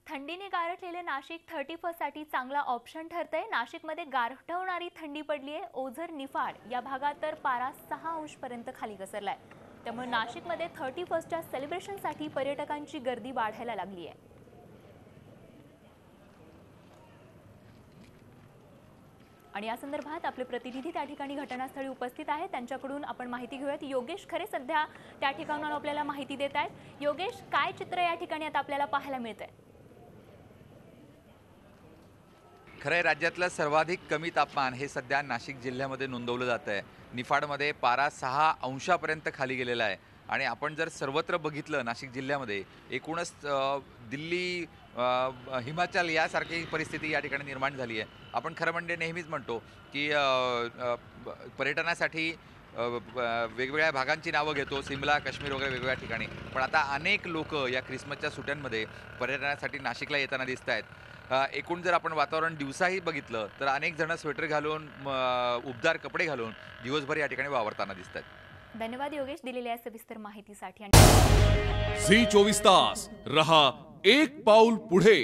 थंडीने गारठलेले नाशिक 31 साठी चांगला ऑप्शन ठरतंय। नाशिकमध्ये गारठवणारी थंडी पडली आहे। ओझर निफाड या भागात तर पारा 6 अंश पर्यंत खाली घसरलाय। त्यामुळे नाशिकमध्ये 31 च्या सेलिब्रेशनसाठी पर्यटकांची गर्दी वाढायला लागली आहे। आणि या संदर्भात आपले प्रतिनिधी त्या ठिकाणी घटनास्थळी उपस्थित आहेत। त्यांच्याकडून आपण माहिती घेऊयात। योगेश खरे सध्या त्या ठिकाणाहून आपल्याला माहिती देत आहेत। योगेश, काय चित्र या ठिकाणी आता आपल्याला पाहायला मिळतंय? खरंय, राज्यातलं सर्वाधिक कमी तापमान हे सध्या नाशिक जिल्ह्यामध्ये नोंदवलं जात आहे। निफाडमध्ये पारा 6 अंशापर्यंत खाली गेलेला आहे। आणि आपण जर सर्वत्र बघितलं नाशिक जिल्ह्यामध्ये एकूणच दिल्ली, हिमाचल यासारखी परिस्थिती या ठिकाणी निर्माण झाली आहे। आपण खरं म्हणजे नेहमीच म्हणतो की पर्यटनासाठी वेगवेगळ्या भागांची नावं घेतो, सिमला, काश्मीर वगैरे वेगवेगळ्या ठिकाणी, पण आता अनेक लोक या ख्रिसमसच्या सुट्ट्यांमध्ये पर्यटनासाठी नाशिकला येताना दिसत आहेत। एकूण जर आपण वातावरण दिवसाही बघितलं तर अनेक जण स्वेटर घालून, उबदार कपडे घालून दिवसभर या ठिकाणी वावरताना दिसत आहेत। धन्यवाद योगेश दिलेल्या सविस्तर माहितीसाठी। झी 24 तास रहा एक पाऊल पुढे।